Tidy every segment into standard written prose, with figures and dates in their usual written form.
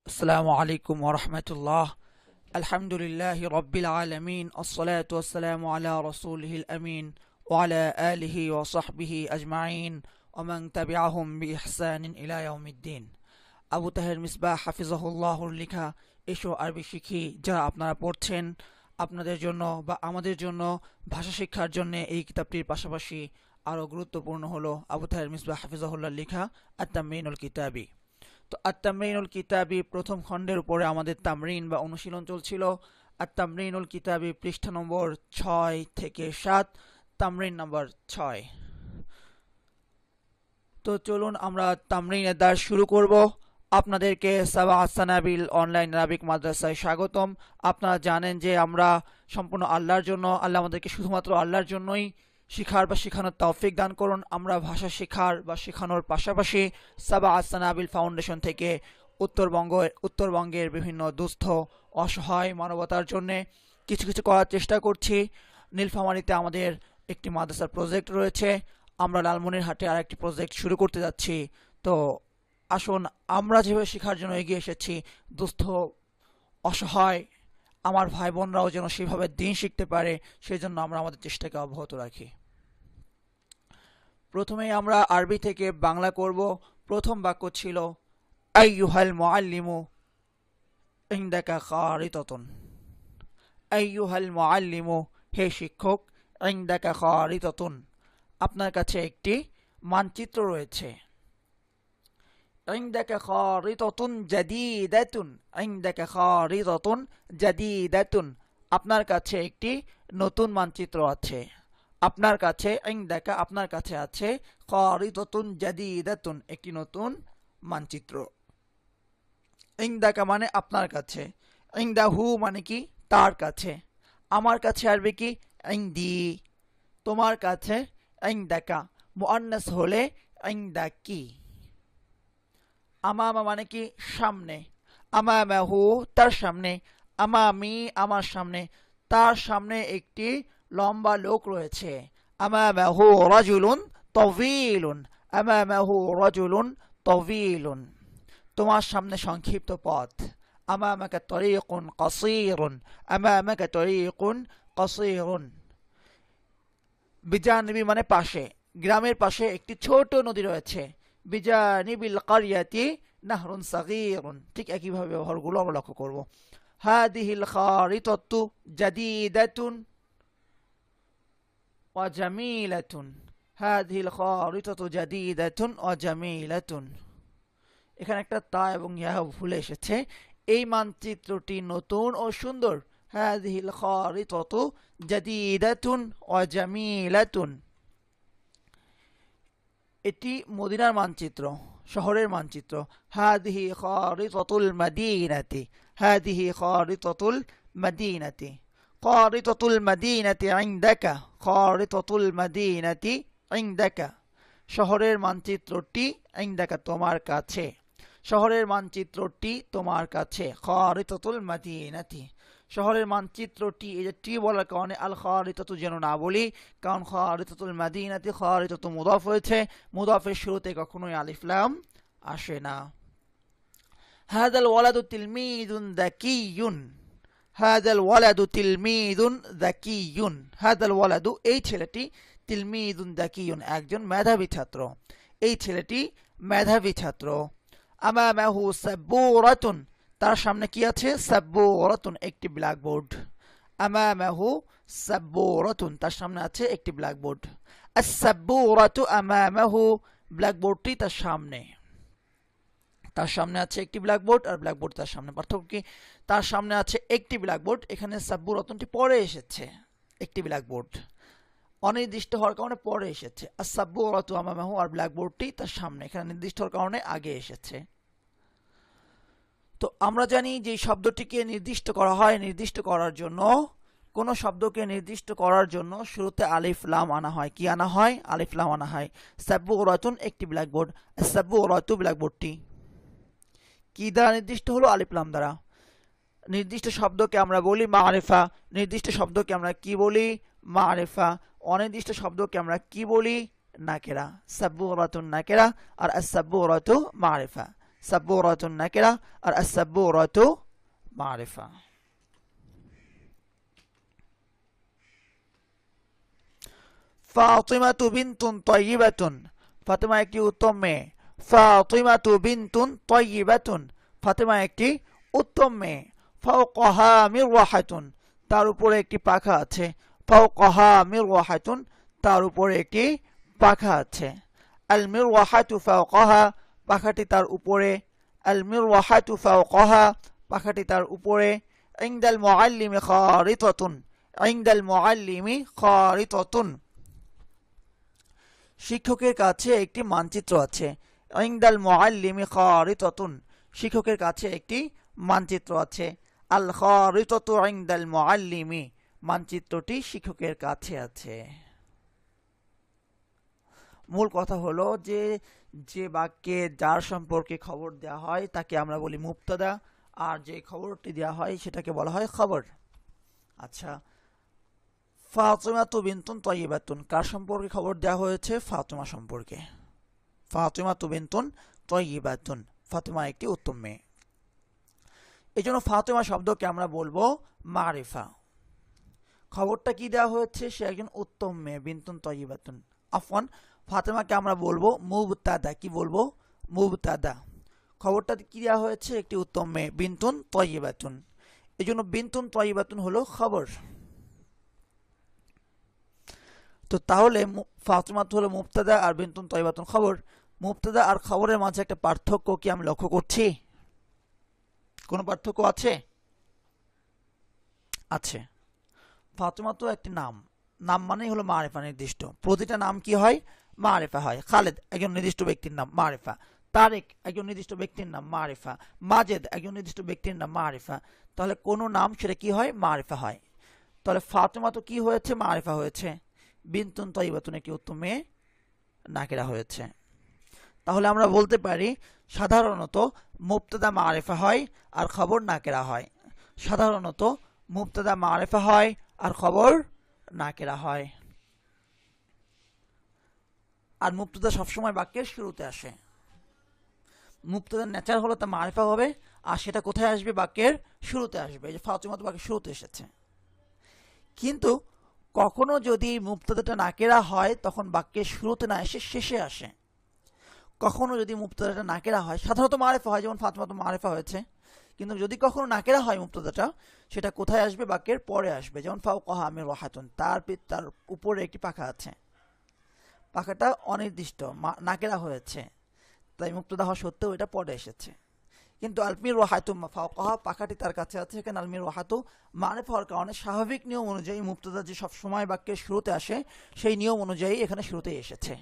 السلام عليكم ورحمة الله. الحمد لله رب العالمين، الصلاة والسلام على رسوله الأمين وعلى آله وصحبه أجمعين ومن تبعهم بإحسان إلى يوم الدين. আবু তাহের মিসবাহ হাফিজাহুল্লাহর লেখা এসো আরবি শিখি যা আপনারা পড়ছেন, আপনাদের জন্য বা আমাদের জন্য ভাষা শিক্ষার জন্য এই কিতাবটির পাশাপাশি আরও গুরুত্বপূর্ণ হলো আবু তাহের মিসবাহ হাফিজাহুল্লাহর লেখা আত-তামরিনুল কিতাবি। তো আত-তামরিনুল কিতাবি প্রথম খণ্ডের উপরে আমাদের তামরিন বা অনুশীলন চলছিল। আত-তামরিনুল কিতাবি পৃষ্ঠা নম্বর 6 থেকে 7, তামরিন নম্বর 6। তো চলুন আমরা তামরিনের দাস শুরু করব। আপনাদেরকে সাবা আসানাবিল অনলাইন আরবিক মাদ্রাসায় স্বাগতম। আপনারা জানেন যে আমরা সম্পূর্ণ আল্লাহর জন্য, আল্লাহ আমাদেরকে শুধুমাত্র আল্লাহর জন্যই শিখার বা শেখানোর তৌফিক দান করুন। আমরা ভাষা শেখার বা শেখানোর পাশাপাশি সাবা আসানাবিল ফাউন্ডেশন থেকে উত্তরবঙ্গের বিভিন্ন দুস্থ অসহায় মানবতার জন্য কিছু কিছু করার চেষ্টা করছি। নীলফামারীতে আমাদের একটি মাদ্রাসার প্রজেক্ট রয়েছে, আমরা লালমনিরহাটে আর একটি প্রজেক্ট শুরু করতে যাচ্ছি। তো আসুন আমরা যেভাবে শেখার জন্য এগিয়ে এসেছি, দুস্থ অসহায় আমার ভাই বোনরাও যেন সেভাবে দিন শিখতে পারে, সেই জন্য আমরা আমাদের চেষ্টাকে অব্যাহত রাখি। প্রথমেই আমরা আরবি থেকে বাংলা করব। প্রথম বাক্য ছিল আইয়ুহাল মুআল্লিমু ইনদাকা খারিতাতুন। আইয়ুহাল মুআল্লিমু, হে শিক্ষক, ইনদাকা খারিতাতুন, আপনার কাছে একটি মানচিত্র রয়েছে। ইনদাকা খারিতাতুন জাদীদাতুন। ইনদাকা খারিতাতুন জাদীদাতুন, আপনার কাছে একটি নতুন মানচিত্র আছে। আপনার কাছে, ইনদাকা আপনার কাছে আছে, খারিতাতুন জাদীদাতুন একটি নতুন মানচিত্র। ইনদাকা মানে আপনার কাছে, ইনদাহু মানে কি তার কাছে। আমার কাছে আরবি কি ইনদি, তোমার কাছে ইনদাকা, মুআন্নাস হলে ইনদাকি। আমামা মানে কি সামনে, আমামাহু তার সামনে, আমামি আমার সামনে, তার সামনে একটি লম্বা লোক রয়েছে। আমামাহু রাজুলুন তাওয়ীলুন। আমামাহু রাজুলুন তাওয়ীলুন, তোমার সামনে সংক্ষিপ্ত পথ। আমামাকা তরীকুন কাসীরুন। আমামাকা তরীকুন কাসীরুন, বিজানিবি মানে পাশে, গ্রামের পাশে একটি ছোট নদী রয়েছে। বিজানিবিল কারিয়াতি নাহরুন সাগীরুন, ঠিক একইভাবে ব্যবহারগুলো আমরা লক্ষ্য করব। হাদিহিল খারিতাতু জাদীদাতুন ওয়া জামিলাতুন। হাদিহিল খারিতাতু জাদীদাতুন ওয়া জামিলাতুন, এখানে একটা তা এবং ইয়া ভুলে এসেছে। এই মানচিত্রটি নতুন ও সুন্দর। হাদিহিল খারিতাতু জাদীদাতুন ওয়া জামিলাতুন, এটি মদিনার মানচিত্র, শহরের মানচিত্র। হাদিহি খারিতাতুল মাদিনাতি। হাদিহি খারিতাতুল মাদিনাতি। খারিতাতুল মাদিনাতি ইনদাকা। খারিতাতুল মাদিনাতি ইনদাকা, শহরের মানচিত্রটি ইনদাকা তোমার কাছে। শহরের মানচিত্রটি তোমার কাছে। খারিতাতুল মাদিনাতি, শহরের মানচিত্রটি, এই যে টি বলার কারণে আল খারিতাতু যেন না বলি, কারণ খারিতাতুল মাদিনাতি খারিতাতু মুদাফ হয়েছে, মুদাফের শুরুতে কখনোই আলিফ লাম আসে না। হাদাল ওয়ালাদু তিলমিযুন যাকিয়ুন। হাদাল ওয়ালাদু তিলমিযুন যাকিয়ুন। হাদাল ওয়ালাদু এই ছেলেটি, তিলমিযুন যাকিয়ুন একজন মেধাবী ছাত্র, এই ছেলেটি মেধাবী ছাত্র। আমামাহু সাব্বুরাতুন, তার সামনে কি আছে? সাব্বুরাতুন একটি ব্ল্যাকবোর্ড। আমামাহু সাব্বুরাতুন, তার সামনে আছে একটি ব্ল্যাকবোর্ড। আস-সাব্বুরাতু আমামাহু, ব্ল্যাকবোর্ডটি তার সামনে। তার সামনে আছে একটি ব্ল্যাকবোর্ড আর ব্ল্যাকবোর্ড তার সামনে, পার্থক্য কি? তার সামনে আছে একটি ব্ল্যাকবোর্ড, এখানে সাব্বুরাতুনটি পরে এসেছে, একটি ব্ল্যাকবোর্ড অনির্দিষ্ট হওয়ার কারণে পরে এসেছে। আস-সাব্বুরাতু আমামাহু আর ব্ল্যাকবোর্ডটি তার সামনে, এখানে নির্দিষ্ট হওয়ার কারণে আগে এসেছে। তো আমরা জানি যে শব্দটিকে নির্দিষ্ট করা হয়, নির্দিষ্ট করার জন্য, কোনো শব্দকে নির্দিষ্ট করার জন্য শুরুতে আলিফ লাম আনা হয়। কি আনা হয়? আলিফ লাম আনা হয়। সাব্বুরাতুন একটি ব্ল্যাকবোর্ড, সাব্বুরাতু ব্ল্যাকবোর্ডটি কি দ্বারা নির্দিষ্ট হলো? আলিফ লাম দ্বারা। নির্দিষ্ট শব্দকে আমরা বলি মারিফা। নির্দিষ্ট শব্দকে আমরা কি বলি? মারিফা। অনির্দিষ্ট শব্দকে আমরা কি বলি? নাকেরা। সাব্বুরাতুন নাকেরা আর আস-সাব্বুরাতু মারিফা। সাব্বুরাতুন নাকিরা আর আস-সাব্বুরাতু মারিফা। ফাতিমাতু বিনতুন তাইয়্যিবাতুন, ফাতিমা একটি উত্তম মেয়ে। ফাতিমাতু বিনতুন তাইয়্যিবাতুন, ফাতিমা একটি উত্তম মেয়ে। ফাওকাহা মিরওয়াহাতুন, তার উপরে একটি পাখা আছে। ফাওকাহা মিরওয়াহাতুন, তার উপরে একটি পাখা আছে। আল মিরওয়াহাতু ফাওকাহা, পাখাটি তার উপরে। আল মিরওয়াহাতু ফাওকাহা, পাখাটি তার উপরে। ইনদাল মুআল্লিমি খারিতাতুন, ইনদাল মুআল্লিমি খারিতাতুন, শিক্ষকের কাছে একটি মানচিত্র আছে। ইনদাল মুআল্লিমি খারিতাতুন, শিক্ষকের কাছে একটি মানচিত্র আছে। আল খারিতাতু ইনদাল মুআল্লিমি, মানচিত্রটি শিক্ষকের কাছে আছে। মূল কথা হলো যে যে বাক্যে যার সম্পর্কে খবর দেওয়া হয় তাকে আমরা বলি মুবতাদা, আর যে খবরটি দেওয়া হয় সেটাকে বলা হয় খবর। আচ্ছা, ফাতিমাতু বিনতুন তাইয়্যিবাতুন, কার সম্পর্কে খবর দেওয়া হয়েছে? ফাতিমা সম্পর্কে। ফাতিমাতু বিনতুন তাইয়্যিবাতুন, ফাতিমা একটি উত্তম মেয়ে। এই জন্য ফাতিমা শব্দকে আমরা বলবো মারিফা। খবরটা কি দেওয়া হয়েছে? সে একজন উত্তম মেয়ে, বিনতুন তাইয়্যিবাতুন। আফওয়ান, ফাতিমাকে আমরা বলবো মুবতাদা। কি বলবো? মুবতাদা। খবরটা কি দেওয়া হয়েছে? একটি উত্তম মেয়ে, বিনতুন তাইয়্যিবাতুন। এই জন্য বিনতুন তাইয়্যিবাতুন হলো খবর। তো তাহলে ফাতিমা হলো মুবতাদা আর বিনতুন তাইয়্যিবাতুন খবর। মুবতাদা আর খবরের মাঝে একটা পার্থক্য কি আমি লক্ষ্য করছি? কোনো পার্থক্য আছে? আছে। ফাতিমা তো একটি নাম, নাম মানেই হলো মারিফা, নির্দিষ্ট। প্রতিটা নাম কি হয়? মারিফা হয়। খালেদ একজন নির্দিষ্ট ব্যক্তির নাম, মারিফা। তারেক একজন নির্দিষ্ট ব্যক্তির নাম, মারিফা। মাজেদ একজন নির্দিষ্ট ব্যক্তির নাম, মারিফা। তাহলে কোন নাম সেটা কি হয়? মারিফা হয়। তাহলে ফাতিমা তো কি হয়েছে? মারিফা হয়েছে। বিনতুন তাইয়্যিবাতুন একটি উত্তম মেয়ে, নাকিরা হয়েছে। তাহলে আমরা বলতে পারি সাধারণত মুবতাদা মারিফা হয় আর খবর নাকিরা হয়। সাধারণত মুবতাদা মারিফা হয় আর খবর নাকিরা হয়। আর মুবতাদা সবসময় বাক্যের শুরুতে আসে। মুবতাদার নেচার হলো তা মারিফা হবে, আর সেটা কোথায় আসবে? বাক্যের শুরুতে আসবে। যে ফাতিমা তো বাক্যের শুরুতে এসেছে। কিন্তু কখনো যদি মুবতাদাটা নাকিরা হয় তখন বাক্যের শুরুতে না এসে শেষে আসে। কখনো যদি মুবতাদাটা নাকিরা হয়, সাধারণত মারিফা হয়, যেমন ফাতিমা তো মারিফা হয়েছে। কিন্তু যদি কখনো নাকিরা হয় মুবতাদাটা, সেটা কোথায় আসবে? বাক্যের পরে আসবে। যেমন ফাওকাহা মিরওয়াহাতুন, তার উপরে একটি পাখা আছে। পাখাটা অনির্দিষ্ট, নাকিরা হয়েছে, তাই মুবতাদা হওয়া সত্ত্বেও এটা পরে এসেছে। কিন্তু আলমির ওয়াহাতু ফাওকাহা, পাখাটি তার কাছে আছে, এখানে আলমির ওয়াহাতু মারিফা হওয়ার কারণে স্বাভাবিক নিয়ম অনুযায়ী মুবতাদা যে সবসময় বাক্যের শুরুতে আসে সেই নিয়ম অনুযায়ী এখানে শুরুতেই এসেছে।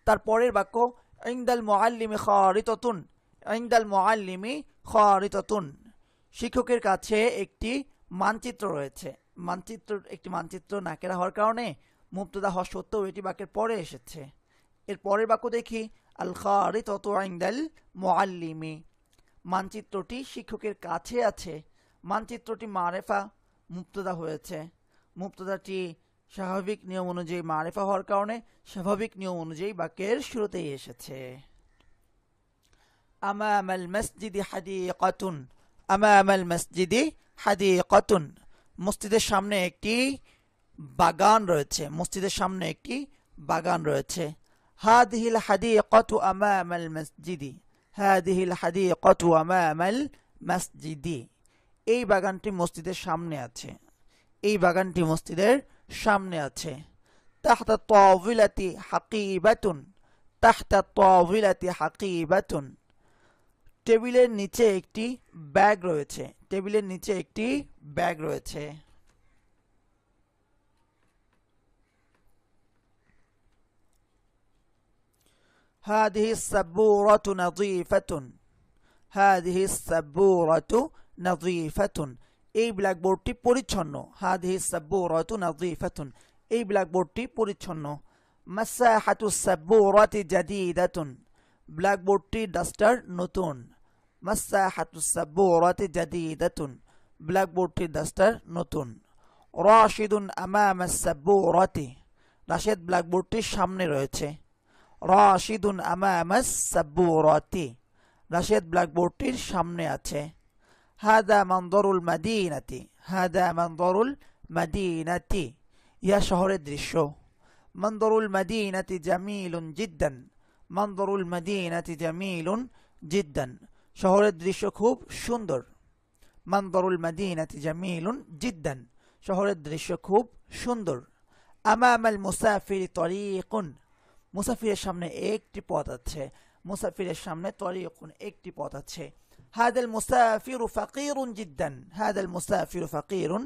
তার পরের বাক্য ইনদাল মুআল্লিমি খারিতাতুন, ইনদাল মুআল্লিমি খারিতাতুন, শিক্ষকের কাছে একটি মানচিত্র রয়েছে। একটি মানচিত্র নাকিরা হওয়ার কারণে মুবতাদা হওয়া সত্ত্বেও এটি বাক্যের পরে এসেছে। এর পরের বাক্য দেখি, আল খারিতাতু ইনদাল মুআল্লিমি, মানচিত্রটি শিক্ষকের কাছে আছে। মানচিত্রটি মারিফা, মুবতাদা হয়েছে। মুবতাদাটি স্বাভাবিক নিয়ম অনুযায়ী মারিফা হওয়ার কারণে স্বাভাবিক নিয়ম অনুযায়ী বাক্যের শুরুতেই এসেছে। আমামাল মসজিদি হাদিকাতুন, আমামাল মসজিদি হাদিকাতুন, মসজিদের সামনে একটি বাগান রয়েছে। মসজিদের সামনে একটি বাগান রয়েছে। হাদিহিল হাদিকাতু আমামাল মসজিদি, হাদিহিল হাদিকাতু আমামাল মসজিদি, এই বাগানটি মসজিদের সামনে আছে। এই বাগানটি মসজিদের সামনে আছে। তাহতা তাওবিলাতি হাকিবাতুন, তাহতা তাওবিলাতি হাকিবাতুন, টেবিলের নিচে একটি ব্যাগ রয়েছে। টেবিলের নিচে একটি ব্যাগ রয়েছে। হাদিহি সাব্বুরাতু নাযীফাতুন, হাদিহি সাব্বুরাতু নাযীফাতুন, এই ব্ল্যাকবোর্ডটি পরিচ্ছন্ন। হাদিহি সাব্বুরাতু নাযীফাতুন, এই ব্ল্যাকবোর্ডটি পরিচ্ছন্ন। মাসাহাতু সাব্বুরাতি জাদীদাতুন, ব্ল্যাকবোর্ডটি ডাস্টার নতুন। মাসাহাতু সাব্বুরাতি জাদীদাতুন, ব্ল্যাকবোর্ডটি ডাস্টার নতুন। রাশিদুন আমামা সাব্বুরাতি, রাশেদ ব্ল্যাকবোর্ডটির সামনে রয়েছে। রাশিদুন আমামা সাব্বুরাতি, রাশেদ ব্ল্যাকবোর্ডটির সামনে আছে। হাদা মানদরুল মাদিনাতি, হাদা মানদরুল মাদিনাতি, ইহা শহরের দৃশ্য। মানদরুল মাদিনাতি জামিলুন জিদ্দান, মানদরুল মাদিনাতি জামিলুন জিদ্দান, শহরের দৃশ্য খুব সুন্দর। মানদরুল মাদিনাতি জামিলুন জিদ্দান, শহরের দৃশ্য খুব সুন্দর। আমামাল মুসাফির তরিকুন, মুসাফিরের সামনে একটি পথ আছে, মুসাফিরের সামনে তরিকুন একটি পথ আছে। হাদাল মুসাফিরু ফাকিরুন জিদ্দান, হাদাল মুসাফিরু ফাকিরুন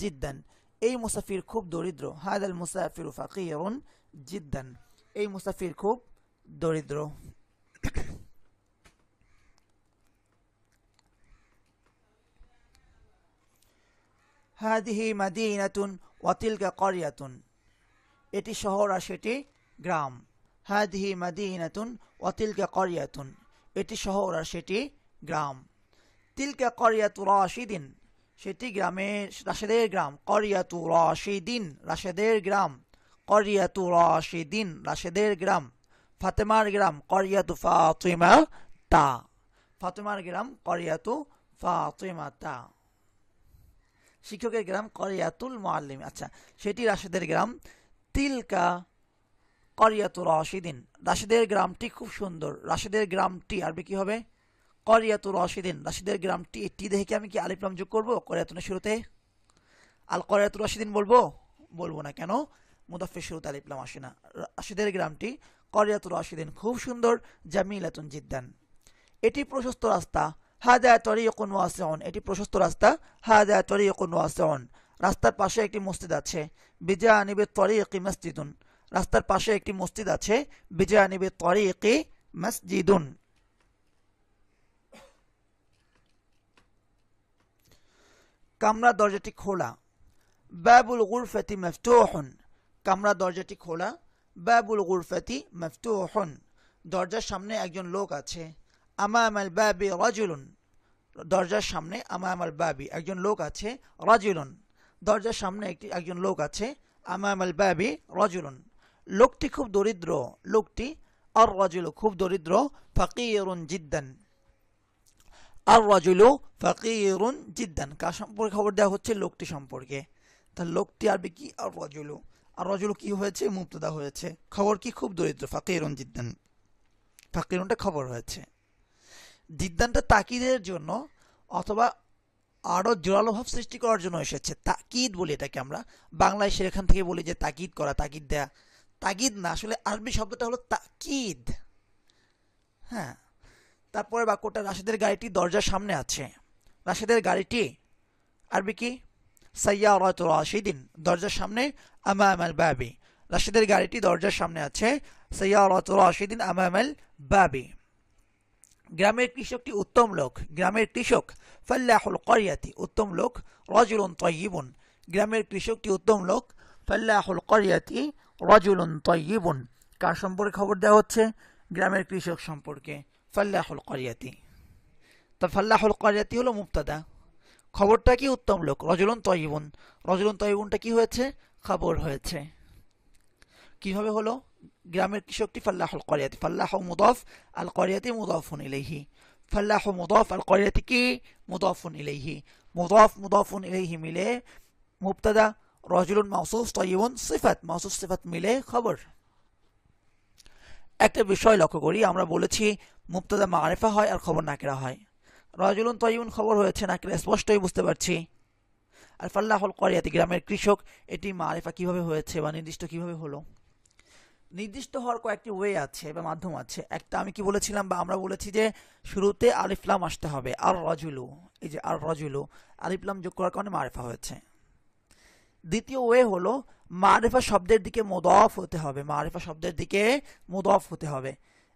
জিদ্দান, এই মুসাফির খুব দরিদ্র। হাদাল মুসাফিরু ফাকিরুন জিদ্দান, এই মুসাফির খুব দরিদ্র। হাদিহি মাদিনাতুন ওয়া তিলকা ক্বরিয়াতুন, এটি শহর আর সেটি গ্রাম। হাদিহি মাদিনাতুন ওয়া তিলকা ক্বরিয়াতুন, এটি শহর আর সেটি গ্রাম। তিলকা ক্বরিয়াতু রাশিদিন, সেটি গ্রামের রাশেদের গ্রাম। ক্বরিয়াতু রাশিদিন, রাশেদের গ্রাম। ক্বরিয়াতু রাশিদিন, রাশেদের গ্রাম। ফাতেমার গ্রাম ক্বরিয়াতু ফাতিমা তা, ফাতেমার গ্রাম ক্বরিয়াতু ফাতিমা তা। শিক্ষকের গ্রাম ক্বরিয়াতুল মুআল্লিম, আচ্ছা সেটি রাশেদের গ্রাম। তিলকা ক্বরিয়াতু রাশিদিন, রাশেদের গ্রামটি খুব সুন্দর। রাশেদের গ্রামটি আরবি কি হবে? ক্বরিয়াতু রাশিদিন, রাশেদের গ্রামটি। টি দেখে কি আমি কি আলিফ লাম যোগ করবো ক্বরিয়াতুনের শুরুতে? আল ক্বরিয়াতু রাশিদিন বলবো? বলবো না, কেন? মুদাফফির শুরুতে আলিফ লাম আসে না। রাশেদের গ্রামটি ক্বরিয়াতু রাশিদিন খুব সুন্দর। জামিলাতুন জিদ্দান, এটি প্রশস্ত রাস্তা। হাদা তরিকুন ওয়াসিউন, এটি প্রশস্ত রাস্তা। হাদা তরিকুন ওয়াসিউন, রাস্তার পাশে একটি মসজিদ আছে। বিজানিবি তরিকি মসজিদুন, রাস্তার পাশে একটি মসজিদ আছে। বিজানিবি তরিকি মসজিদুন। কামরার দরজাটি খোলা। বাবুল গুরফাতি মফতুহুন, কামরার দরজাটি খোলা। বাবুল গুরফাতি মফতুহুন, দরজার সামনে একজন লোক আছে। আমামাল বাবি রাজুলুন, দরজার সামনে আমামাল বাবি একজন লোক আছে। রাজুলুন, দরজার সামনে একজন লোক আছে। আমামাল বাবি রাজুলুন, লোকটি খুব দরিদ্র। লোকটি আর রাজুলু খুব দরিদ্র। ফাকিরুন জিদ্দান, আর রাজুলু ফাকিরুন জিদ্দান, কার সম্পর্কে খবর দেওয়া হচ্ছে? লোকটি সম্পর্কে। তাহলে লোকটি আরবি কি? আর রাজুলু। আর রাজুলু কি হয়েছে? মুবতাদা হয়েছে। খবর কি? খুব দরিদ্র। ফাকিরুন জিদ্দান, ফাকিরুনটা খবর হয়েছে। জিদ্দানটা তাকিদের জন্য অথবা আরো জোরালো ভাব সৃষ্টি করার জন্য এসেছে। তাকিদ বলি এটাকে আমরা বাংলায়, সেখান থেকে বলি যে তাকিদ করা, তাকিদ দেয়া। তাকিদ না, আসলে আরবি শব্দটা হলো তাকিদ। হ্যাঁ, তারপরে বাক্যটা রাশেদের গাড়িটি দরজার সামনে আছে। রাশেদের গাড়িটি আরবি কি? সাইয়ারাতু রাশিদিন, দরজার সামনে। আমামাল বাবি, রাশেদের গাড়িটি দরজার সামনে আছে। সাইয়ারাতু রাশিদিন আমামাল বাবি। গ্রামের কৃষকটি উত্তম লোক। গ্রামের কৃষক ফাল্লাহুল ক্বরিয়াতি, উত্তম লোক। রাজুলুন তাইয়িবুন, গ্রামের কৃষকটি উত্তম লোক। ফাল্লাহুল ক্বরিয়াতি রাজুলুন তাইয়িবুন, কার সম্পর্কে খবর দেওয়া হচ্ছে? গ্রামের কৃষক সম্পর্কে। ফাল্লাহুল ক্বরিয়াতি, তা ফাল্লাহুল ক্বরিয়াতি হলো মুবতাদা। খবরটা কি? উত্তম লোক। রাজুলুন তাইয়িবুন, রাজুলুন তাইয়িবুনটা কি হয়েছে? খবর হয়েছে। কিভাবে হলো? গ্রামের কৃষকটি ফাল্লাহুল ক্বরিয়াতি, ফাল্লাহু মুদাফ, আল ক্বরিয়াতি মুদাফুন ইলাইহি। ফাল্লাহু মুদাফ, আল ক্বরিয়াতি কি? মুদাফুন ইলাইহি। মুদাফ মুদাফুন ইলাইহি মিলে মুবতাদা। রাজুলুন মাওসুফ, তাইয়িবুন সিফাত, মাওসুফ সিফাত মিলে খবর। একটা বিষয় লক্ষ্য করি, আমরা বলেছি মুবতাদা মারিফা হয় আর খবর নাকিরা হয়। রাজুলুন তাইয়িবুন খবর হয়েছে, নাকিরা স্পষ্টই বুঝতে পারছি। আর ফাল্লাহুল ক্বরিয়াতি গ্রামের কৃষক, এটি মারিফা কিভাবে হয়েছে বা নির্দিষ্ট কিভাবে হলো? নির্দিষ্ট হওয়ার কয়েকটি ওয়ে আছে বা মাধ্যম আছে। একটা আমি কি বলেছিলাম বা আমরা বলেছি যে শুরুতে আলিফ লাম আসতে হবে। আর রাজুলু, এই যে আর রাজুলু, আলিফ লাম যোগ করার কারণে মারিফা হয়েছে। দ্বিতীয় ওয়ে হলো মারিফা শব্দের দিকে মুদাফ হতে হবে। মারিফা শব্দের দিকে মুদাফ হতে হবে।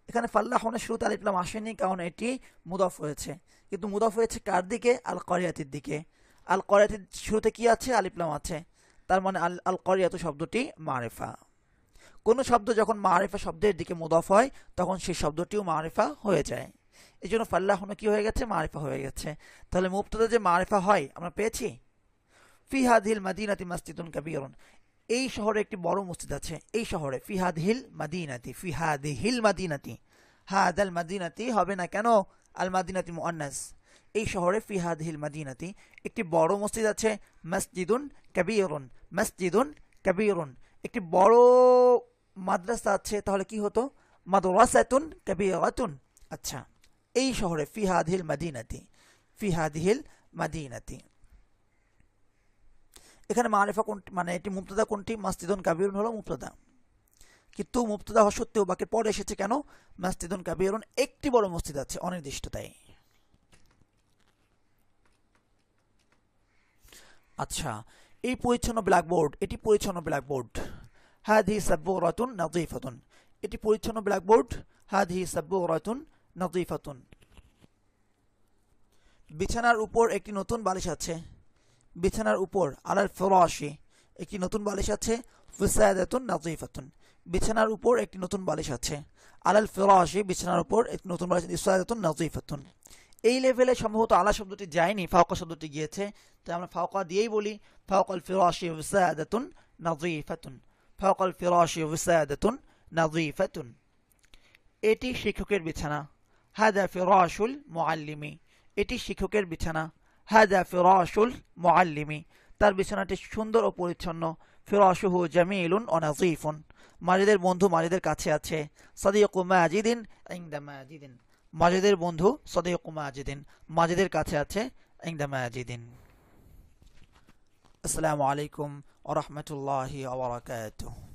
এখানে ফাল্লাহুনের শুরুতে আলিফ লাম আসেনি, কারণ এটি মুদাফ হয়েছে। কিন্তু মুদাফ হয়েছে কার দিকে? আল ক্বরিয়াতির দিকে। আল ক্বরিয়াতির শুরুতে কি আছে? আলিফ লাম আছে। তার মানে আল ক্বরিয়াতু শব্দটি মারিফা। কোনো শব্দ যখন মারিফা শব্দের দিকে মুদাফ হয় তখন সেই শব্দটিও মারিফা হয়ে যায়। এই জন্য ফাল্লাহুন কি হয়ে গেছে? মারিফা হয়ে গেছে। তাহলে মুবতাদা যে মারিফা হয় আমরা পেয়েছি। ফি হাদিহিল মাদিনাতি মসজিদুন কাবীরুন, এই শহরে একটি বড় মসজিদ আছে। এই শহরে ফি হাদিহিল মাদিনাতি, ফি হাদিহিল মাদিনাতি, হাদাল মাদিনাতি হবে না, কেন? আল মাদিনাতি মুআন্নাস, এই শহরে ফি হাদিহিল মাদিনাতি একটি বড় মসজিদ আছে, মসজিদুন কাবীরুন, মসজিদুন কাবীরুন, একটি বড় মাদ্রাসা আছে, তাহলে কি হতো মাদ্রাসাতুন কাবীরাতুন। আচ্ছা, এই শহরে ফি হাদিহিল মাদিনাতি, ফি হাদিহিল মাদিনাতি, এখানে মারিফা কোনটি, মানে এটি মুবতাদা কোনটি, মসজিদুন কাবীরুন হলো মুবতাদা, কিন্তু মুবতাদা হওয়া সত্ত্বেও বাকি পরে এসেছে কেন, মসজিদুন কাবীরুন একটি বড় মসজিদ আছে, অনির্দিষ্ট তাই। আচ্ছা, এই পরিচ্ছন্ন ব্ল্যাকবোর্ড, এটি পরিচ্ছন্ন ব্ল্যাকবোর্ড, হাদিহি সাবুরাতুন নাযীফাতুন, এটি পরিচ্ছন্ন ব্ল্যাকবোর্ড, হাদিহি সাবুরাতুন নাযীফাতুন। বিছানার উপর একটি নতুন বালিশ আছে, বিছানার উপর আলাল ফিরাশি একটি নতুন বালিশ আছে, ফিসাদাতুন নাযীফাতুন, বিছানার উপর একটি নতুন বালিশ আছে, আলাল ফিরাশি বিছানার উপর একটি নতুন বালিশ, ফিসাদাতুন নাযীফাতুন। এই লেভেলে সম্ভবত আলা শব্দটি যায়নি, ফাওকা শব্দটি গিয়েছে, তাই আমরা ফাওকা দিয়েই বলি ফাওকাল ফিরাশি ফিসাদাতুন নাযীফাতুন, ফাওকাল ফিরাশি ফিসাদাতুন নাযীফাতুন। এটি শিক্ষকের বিছানা, হাদা ফিরাশুল মুআল্লিমি, এটি শিক্ষকের বিছানা, হাদা ফিরাশুল মুআল্লিমি, তার বিছানাটি সুন্দর ও পরিচ্ছন্ন, ফিরাশুহু জামিলুন ও নাযীফুন, মাজিদের বন্ধু মাজিদের কাছে আছে, সাদিকু মাজিদিন ইনদা মাজিদিন, মাজিদের বন্ধু সাদিকু মাজিদিন মাজিদের কাছে আছে, ইনদা মাজিদিন। আসসালামু আলাইকুম ওয়া রাহমাতুল্লাহি ওয়া বারাকাতুহু।